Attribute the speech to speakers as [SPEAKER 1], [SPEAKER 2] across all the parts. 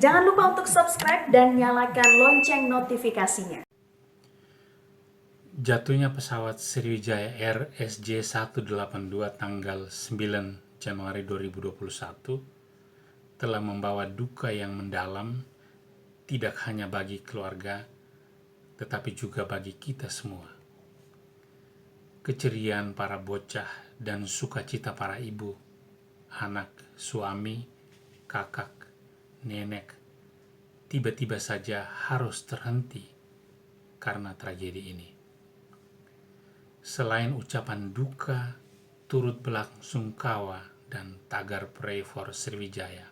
[SPEAKER 1] Jangan lupa untuk subscribe dan nyalakan lonceng notifikasinya.
[SPEAKER 2] Jatuhnya pesawat Sriwijaya Air SJ182 tanggal 9 Januari 2021 telah membawa duka yang mendalam tidak hanya bagi keluarga, tetapi juga bagi kita semua. Keceriaan para bocah dan sukacita para ibu, anak, suami, kakak, nenek, tiba-tiba saja harus terhenti karena tragedi ini. Selain ucapan duka, turut belasungkawa dan tagar Pray for Sriwijaya,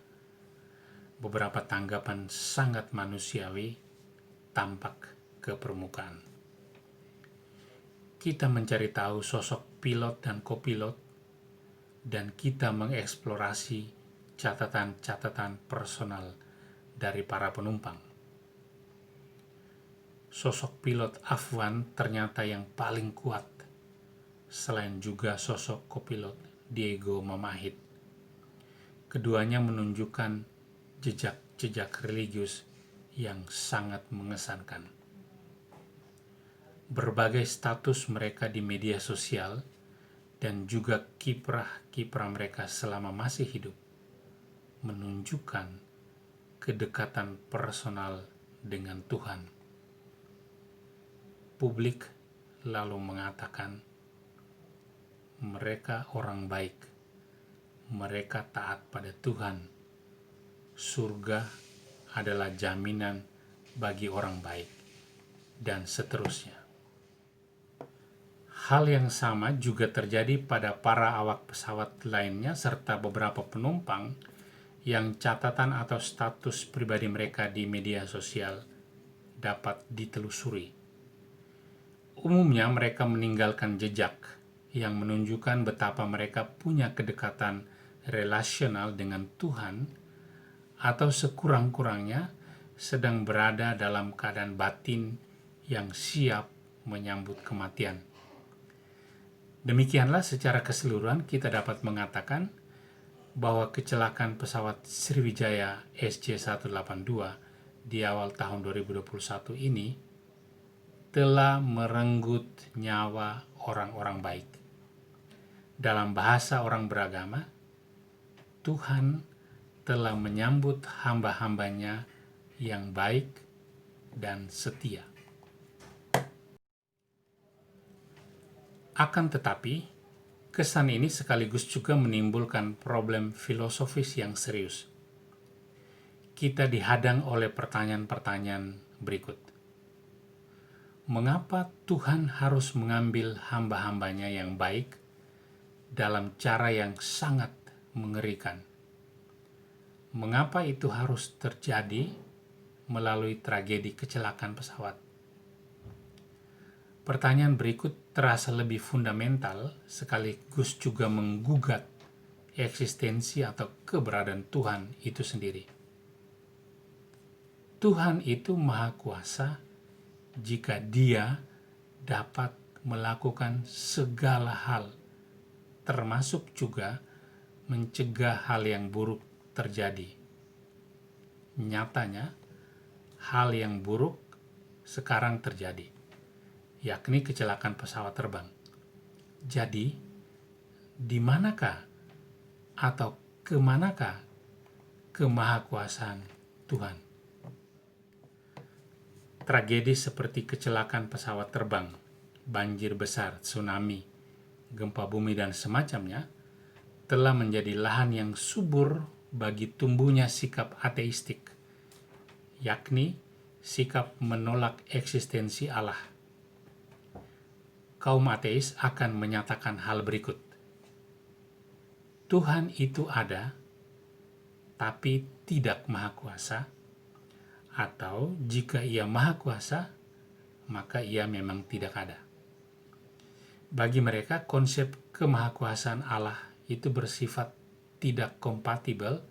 [SPEAKER 2] beberapa tanggapan sangat manusiawi tampak ke permukaan. Kita mencari tahu sosok pilot dan kopilot, dan kita mengeksplorasi catatan-catatan personal dari para penumpang. Sosok pilot Afwan ternyata yang paling kuat, selain juga sosok kopilot Diego Mamahit. Keduanya menunjukkan jejak-jejak religius yang sangat mengesankan. Berbagai status mereka di media sosial dan juga kiprah-kiprah mereka selama masih hidup menunjukkan kedekatan personal dengan Tuhan. Publik lalu mengatakan, mereka orang baik, mereka taat pada Tuhan, surga adalah jaminan bagi orang baik, dan seterusnya. Hal yang sama juga terjadi pada para awak pesawat lainnya serta beberapa penumpang yang catatan atau status pribadi mereka di media sosial dapat ditelusuri. Umumnya mereka meninggalkan jejak yang menunjukkan betapa mereka punya kedekatan relasional dengan Tuhan atau sekurang-kurangnya sedang berada dalam keadaan batin yang siap menyambut kematian. Demikianlah secara keseluruhan kita dapat mengatakan bahwa kecelakaan pesawat Sriwijaya SJ182 di awal tahun 2021 ini telah merenggut nyawa orang-orang baik. Dalam bahasa orang beragama, Tuhan telah menyambut hamba-hambanya yang baik dan setia. Akan tetapi, kesan ini sekaligus juga menimbulkan problem filosofis yang serius. Kita dihadang oleh pertanyaan-pertanyaan berikut. Mengapa Tuhan harus mengambil hamba-hambanya yang baik dalam cara yang sangat mengerikan? Mengapa itu harus terjadi melalui tragedi kecelakaan pesawat? Pertanyaan berikut terasa lebih fundamental sekaligus juga menggugat eksistensi atau keberadaan Tuhan itu sendiri. Tuhan itu Maha Kuasa jika Dia dapat melakukan segala hal, termasuk juga mencegah hal yang buruk terjadi. Nyatanya, hal yang buruk sekarang terjadi, yakni kecelakaan pesawat terbang. Jadi, di manakah atau kemanakah kemahakuasaan Tuhan? Tragedi seperti kecelakaan pesawat terbang, banjir besar, tsunami, gempa bumi, dan semacamnya telah menjadi lahan yang subur bagi tumbuhnya sikap ateistik, yakni sikap menolak eksistensi Allah. Kaum ateis akan menyatakan hal berikut. Tuhan itu ada, tapi tidak maha kuasa, atau jika ia maha kuasa, maka ia memang tidak ada. Bagi mereka, konsep kemahakuasaan Allah itu bersifat tidak kompatibel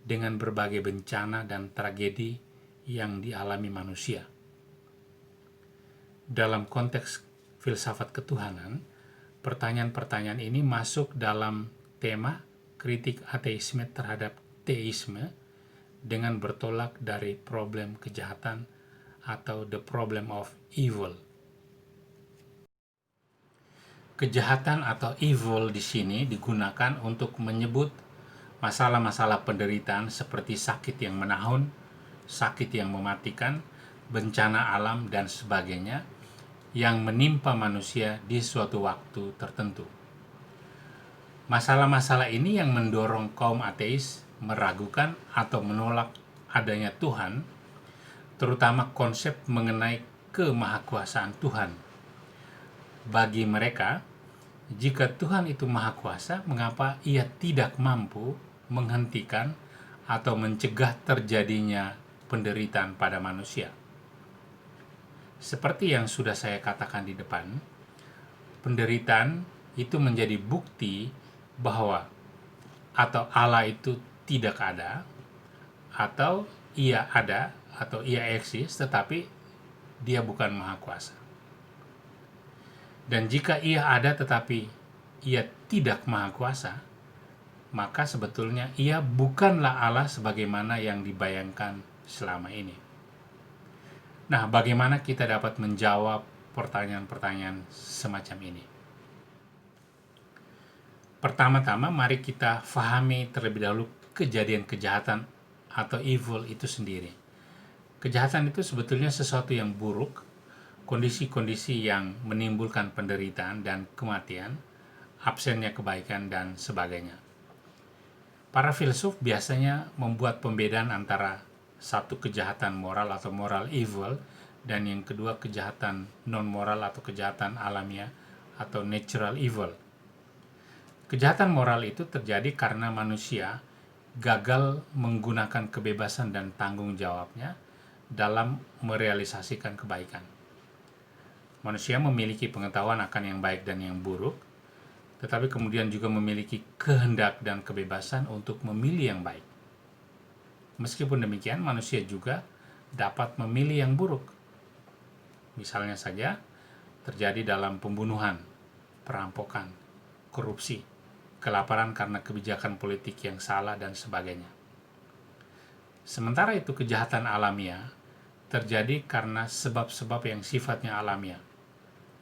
[SPEAKER 2] dengan berbagai bencana dan tragedi yang dialami manusia. Dalam konteks filsafat ketuhanan, pertanyaan-pertanyaan ini masuk dalam tema kritik ateisme terhadap teisme dengan bertolak dari problem kejahatan atau the problem of evil. Kejahatan atau evil di sini digunakan untuk menyebut masalah-masalah penderitaan seperti sakit yang menahun, sakit yang mematikan, bencana alam, dan sebagainya yang menimpa manusia di suatu waktu tertentu. Masalah-masalah ini yang mendorong kaum ateis meragukan atau menolak adanya Tuhan, terutama konsep mengenai kemahakuasaan Tuhan. Bagi mereka, jika Tuhan itu maha kuasa, mengapa Ia tidak mampu menghentikan atau mencegah terjadinya penderitaan pada manusia? Seperti yang sudah saya katakan di depan, penderitaan itu menjadi bukti bahwa atau Allah itu tidak ada, atau Ia ada, atau Ia eksis, tetapi Dia bukan maha kuasa. Dan jika Ia ada tetapi Ia tidak maha kuasa, maka sebetulnya Ia bukanlah Allah sebagaimana yang dibayangkan selama ini. Nah, bagaimana kita dapat menjawab pertanyaan-pertanyaan semacam ini? Pertama-tama, mari kita fahami terlebih dahulu kejadian kejahatan atau evil itu sendiri. Kejahatan itu sebetulnya sesuatu yang buruk, kondisi-kondisi yang menimbulkan penderitaan dan kematian, absennya kebaikan, dan sebagainya. Para filsuf biasanya membuat pembedaan antara satu kejahatan moral atau moral evil dan yang kedua kejahatan non-moral atau kejahatan alamiah atau natural evil. Kejahatan moral itu terjadi karena manusia gagal menggunakan kebebasan dan tanggung jawabnya dalam merealisasikan kebaikan. Manusia memiliki pengetahuan akan yang baik dan yang buruk, tetapi kemudian juga memiliki kehendak dan kebebasan untuk memilih yang baik. Meskipun demikian, manusia juga dapat memilih yang buruk. Misalnya saja, terjadi dalam pembunuhan, perampokan, korupsi, kelaparan karena kebijakan politik yang salah, dan sebagainya. Sementara itu, kejahatan alamiah terjadi karena sebab-sebab yang sifatnya alamiah.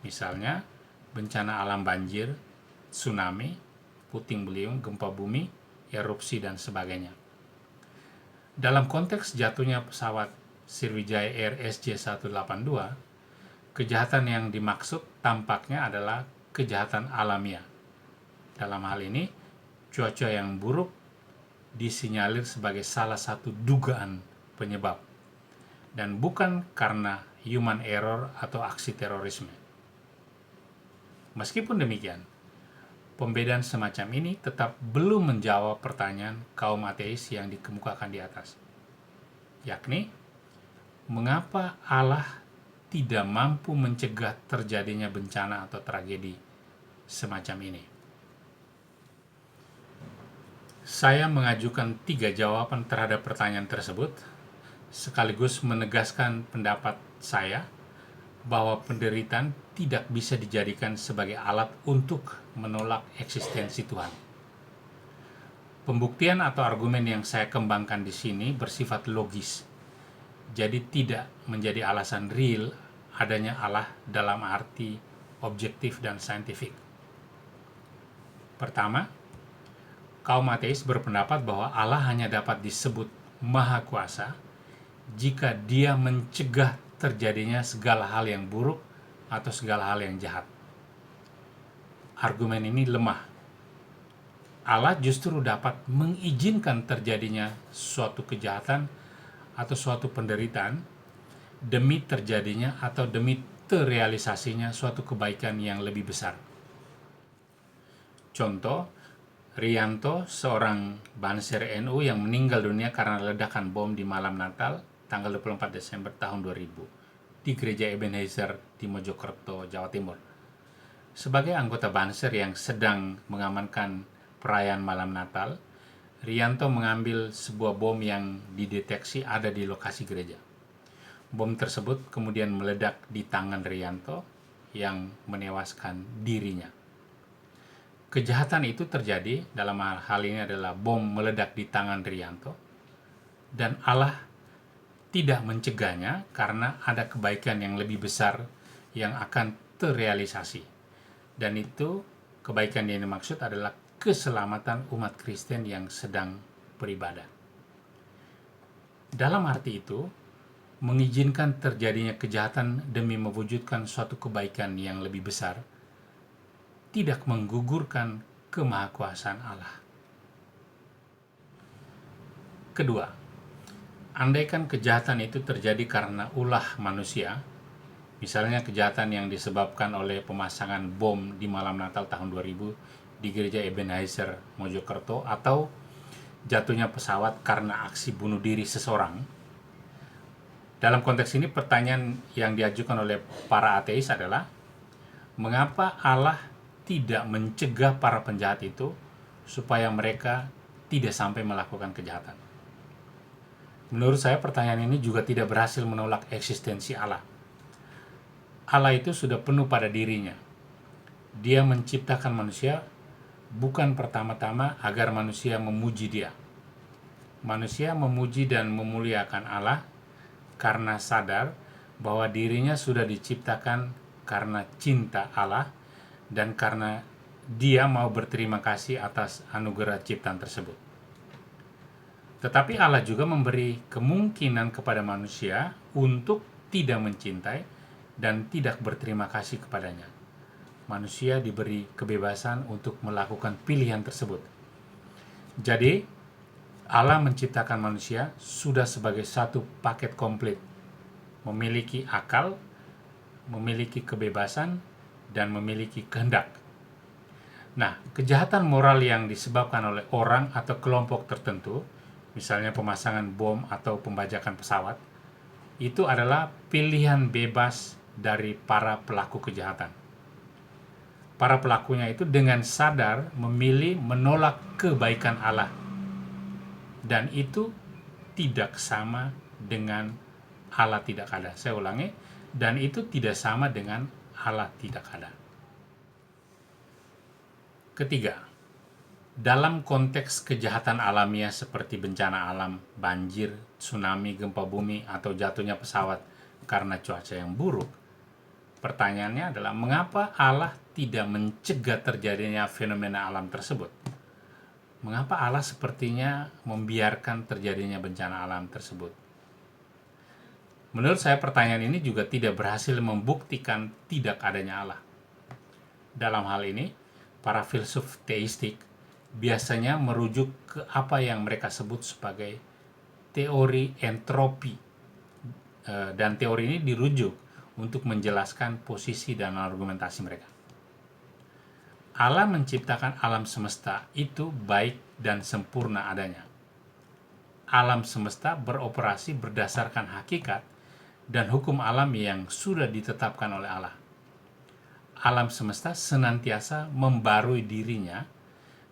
[SPEAKER 2] Misalnya, bencana alam banjir, tsunami, puting beliung, gempa bumi, erupsi, dan sebagainya. Dalam konteks jatuhnya pesawat Sriwijaya Air SJ182, kejahatan yang dimaksud tampaknya adalah kejahatan alamiah. Dalam hal ini, cuaca yang buruk disinyalir sebagai salah satu dugaan penyebab, dan bukan karena human error atau aksi terorisme. Meskipun demikian, pembedaan semacam ini tetap belum menjawab pertanyaan kaum ateis yang dikemukakan di atas, yakni, mengapa Allah tidak mampu mencegah terjadinya bencana atau tragedi semacam ini? Saya mengajukan 3 jawaban terhadap pertanyaan tersebut, sekaligus menegaskan pendapat saya bahwa penderitaan tidak bisa dijadikan sebagai alat untuk menolak eksistensi Tuhan. Pembuktian atau argumen yang saya kembangkan di sini bersifat logis, jadi tidak menjadi alasan real adanya Allah dalam arti objektif dan saintifik. Pertama, kaum ateis berpendapat bahwa Allah hanya dapat disebut maha kuasa jika Dia mencegah terjadinya segala hal yang buruk atau segala hal yang jahat. Argumen ini lemah. Allah justru dapat mengizinkan terjadinya suatu kejahatan atau suatu penderitaan demi terjadinya atau demi terrealisasinya suatu kebaikan yang lebih besar. Contoh, Rianto, seorang Banser NU yang meninggal dunia karena ledakan bom di malam Natal tanggal 24 Desember tahun 2000 di Gereja Ebenezer di Mojokerto, Jawa Timur. Sebagai anggota Banser yang sedang mengamankan perayaan malam Natal, Rianto mengambil sebuah bom yang dideteksi ada di lokasi gereja. Bom tersebut kemudian meledak di tangan Rianto yang menewaskan dirinya. Kejahatan itu terjadi, dalam hal ini adalah bom meledak di tangan Rianto, dan Allah tidak mencegahnya karena ada kebaikan yang lebih besar yang akan terrealisasi. Dan itu kebaikan yang dimaksud adalah keselamatan umat Kristen yang sedang beribadah. Dalam arti itu, mengizinkan terjadinya kejahatan demi mewujudkan suatu kebaikan yang lebih besar tidak menggugurkan kemahakuasaan Allah. Kedua, andaikan kejahatan itu terjadi karena ulah manusia, misalnya kejahatan yang disebabkan oleh pemasangan bom di malam Natal tahun 2000 di gereja Ebenezer Mojokerto, atau jatuhnya pesawat karena aksi bunuh diri seseorang. Dalam konteks ini, pertanyaan yang diajukan oleh para ateis adalah, mengapa Allah tidak mencegah para penjahat itu supaya mereka tidak sampai melakukan kejahatan? Menurut saya, pertanyaan ini juga tidak berhasil menolak eksistensi Allah. Allah itu sudah penuh pada dirinya. Dia menciptakan manusia bukan pertama-tama agar manusia memuji Dia. Manusia memuji dan memuliakan Allah karena sadar bahwa dirinya sudah diciptakan karena cinta Allah dan karena Dia mau berterima kasih atas anugerah ciptaan tersebut. Tetapi Allah juga memberi kemungkinan kepada manusia untuk tidak mencintai dan tidak berterima kasih kepadanya. Manusia diberi kebebasan untuk melakukan pilihan tersebut. Jadi, Allah menciptakan manusia sudah sebagai satu paket komplit, memiliki akal, memiliki kebebasan, dan memiliki kehendak. Nah, kejahatan moral yang disebabkan oleh orang atau kelompok tertentu, misalnya pemasangan bom atau pembajakan pesawat, itu adalah pilihan bebas dari para pelaku kejahatan. Para pelakunya itu dengan sadar memilih menolak kebaikan Allah. Dan itu tidak sama dengan Allah tidak ada. Saya ulangi, dan itu tidak sama dengan Allah tidak ada. Ketiga, dalam konteks kejahatan alamiah seperti bencana alam, banjir, tsunami, gempa bumi, atau jatuhnya pesawat karena cuaca yang buruk, pertanyaannya adalah, mengapa Allah tidak mencegah terjadinya fenomena alam tersebut? Mengapa Allah sepertinya membiarkan terjadinya bencana alam tersebut? Menurut saya, pertanyaan ini juga tidak berhasil membuktikan tidak adanya Allah. Dalam hal ini, para filsuf teistik biasanya merujuk ke apa yang mereka sebut sebagai teori entropi, dan teori ini dirujuk untuk menjelaskan posisi dan argumentasi mereka. Allah menciptakan alam semesta itu baik dan sempurna adanya. Alam semesta beroperasi berdasarkan hakikat dan hukum alam yang sudah ditetapkan oleh Allah. Alam semesta senantiasa membarui dirinya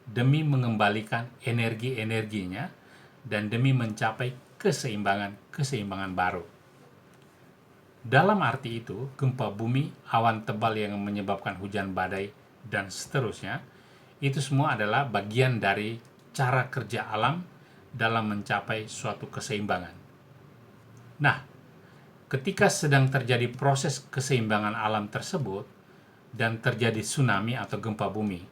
[SPEAKER 2] demi mengembalikan energi-energinya dan demi mencapai keseimbangan baru. Dalam arti itu, gempa bumi, awan tebal yang menyebabkan hujan badai, dan seterusnya, itu semua adalah bagian dari cara kerja alam dalam mencapai suatu keseimbangan. Nah, ketika sedang terjadi proses keseimbangan alam tersebut dan terjadi tsunami atau gempa bumi,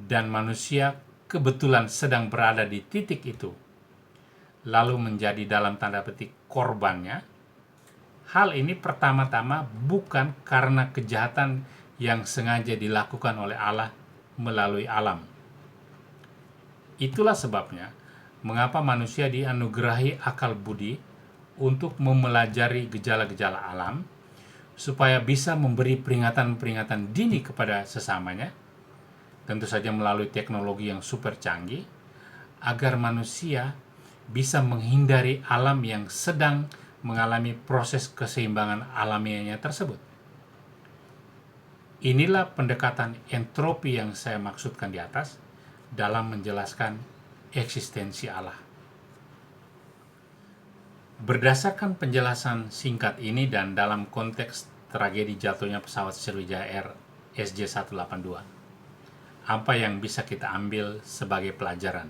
[SPEAKER 2] dan manusia kebetulan sedang berada di titik itu, lalu menjadi dalam tanda petik korbannya, hal ini pertama-tama bukan karena kejahatan yang sengaja dilakukan oleh Allah melalui alam. Itulah sebabnya mengapa manusia dianugerahi akal budi untuk mempelajari gejala-gejala alam, supaya bisa memberi peringatan-peringatan dini kepada sesamanya, tentu saja melalui teknologi yang super canggih, agar manusia bisa menghindari alam yang sedang mengalami proses keseimbangan alamiahnya tersebut. Inilah pendekatan entropi yang saya maksudkan di atas dalam menjelaskan eksistensi Allah. Berdasarkan penjelasan singkat ini dan dalam konteks tragedi jatuhnya pesawat Sriwijaya Air SJ182, apa yang bisa kita ambil sebagai pelajaran?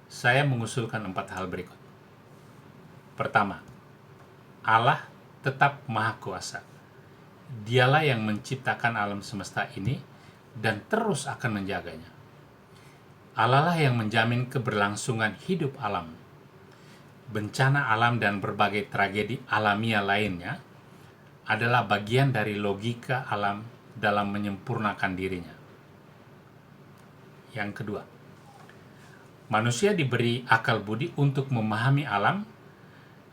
[SPEAKER 2] Saya mengusulkan 4 hal berikut. Pertama, Allah tetap Maha Kuasa. Dialah yang menciptakan alam semesta ini dan terus akan menjaganya. Allah lah yang menjamin keberlangsungan hidup alam. Bencana alam dan berbagai tragedi alamiah lainnya adalah bagian dari logika alam dalam menyempurnakan dirinya. Yang kedua, manusia diberi akal budi untuk memahami alam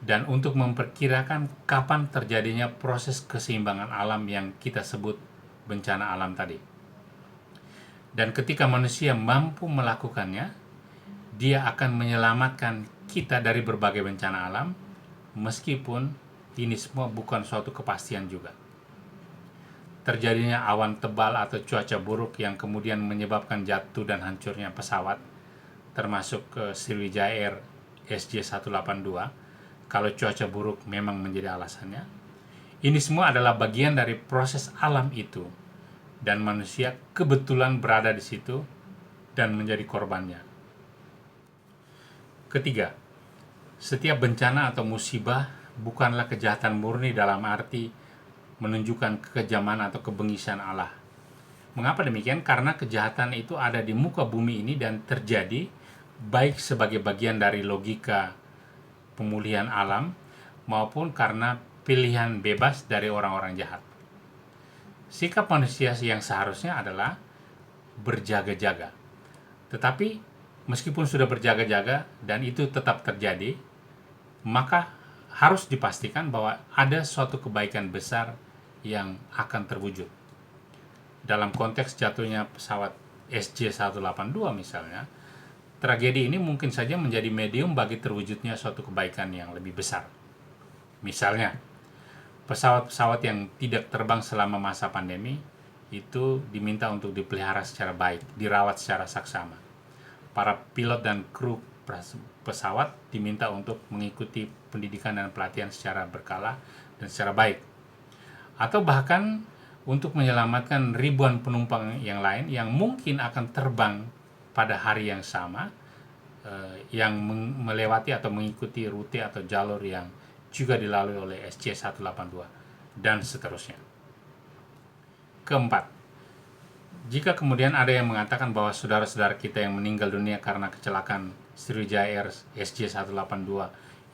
[SPEAKER 2] dan untuk memperkirakan kapan terjadinya proses keseimbangan alam yang kita sebut bencana alam tadi. Dan ketika manusia mampu melakukannya, dia akan menyelamatkan kita dari berbagai bencana alam, meskipun ini semua bukan suatu kepastian juga. Terjadinya awan tebal atau cuaca buruk yang kemudian menyebabkan jatuh dan hancurnya pesawat, termasuk Sriwijaya Air SJ182, kalau cuaca buruk memang menjadi alasannya. Ini semua adalah bagian dari proses alam itu, dan manusia kebetulan berada di situ dan menjadi korbannya. Ketiga, setiap bencana atau musibah bukanlah kejahatan murni dalam arti menunjukkan kekejaman atau kebengisan Allah. Mengapa demikian? Karena kejahatan itu ada di muka bumi ini dan terjadi baik sebagai bagian dari logika pemulihan alam maupun karena pilihan bebas dari orang-orang jahat. Sikap manusia yang seharusnya adalah berjaga-jaga. Tetapi meskipun sudah berjaga-jaga dan itu tetap terjadi, maka harus dipastikan bahwa ada suatu kebaikan besar yang akan terwujud. Dalam konteks jatuhnya pesawat SJ182 misalnya, tragedi ini mungkin saja menjadi medium bagi terwujudnya suatu kebaikan yang lebih besar. Misalnya, pesawat-pesawat yang tidak terbang selama masa pandemi itu diminta untuk dipelihara secara baik, dirawat secara saksama. Para pilot dan kru pesawat diminta untuk mengikuti pendidikan dan pelatihan secara berkala dan secara baik. Atau bahkan untuk menyelamatkan ribuan penumpang yang lain yang mungkin akan terbang pada hari yang sama, yang melewati atau mengikuti rute atau jalur yang juga dilalui oleh SJ182 dan seterusnya. Keempat, jika kemudian ada yang mengatakan bahwa saudara-saudara kita yang meninggal dunia karena kecelakaan Sriwijaya Air SJ182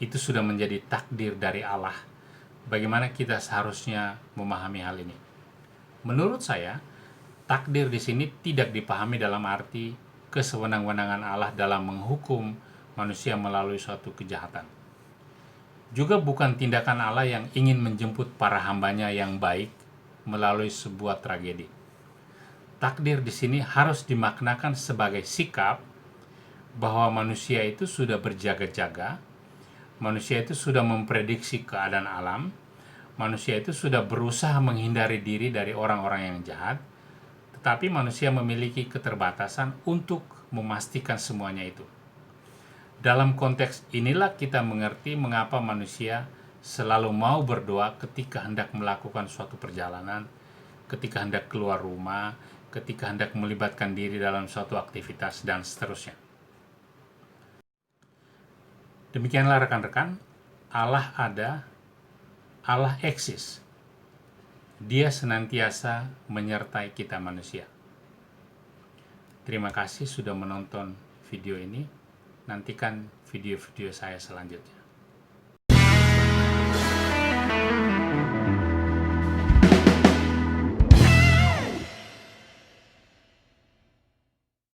[SPEAKER 2] itu sudah menjadi takdir dari Allah, bagaimana kita seharusnya memahami hal ini? Menurut saya, takdir di sini tidak dipahami dalam arti kesewenang-wenangan Allah dalam menghukum manusia melalui suatu kejahatan. Juga bukan tindakan Allah yang ingin menjemput para hambanya yang baik melalui sebuah tragedi. Takdir di sini harus dimaknakan sebagai sikap bahwa manusia itu sudah berjaga-jaga, manusia itu sudah memprediksi keadaan alam, manusia itu sudah berusaha menghindari diri dari orang-orang yang jahat, tetapi manusia memiliki keterbatasan untuk memastikan semuanya itu. Dalam konteks inilah kita mengerti mengapa manusia selalu mau berdoa ketika hendak melakukan suatu perjalanan, ketika hendak keluar rumah, ketika hendak melibatkan diri dalam suatu aktivitas, dan seterusnya. Demikianlah rekan-rekan, Allah ada, Allah eksis. Dia senantiasa menyertai kita manusia. Terima kasih sudah menonton video ini. Nantikan video-video saya selanjutnya.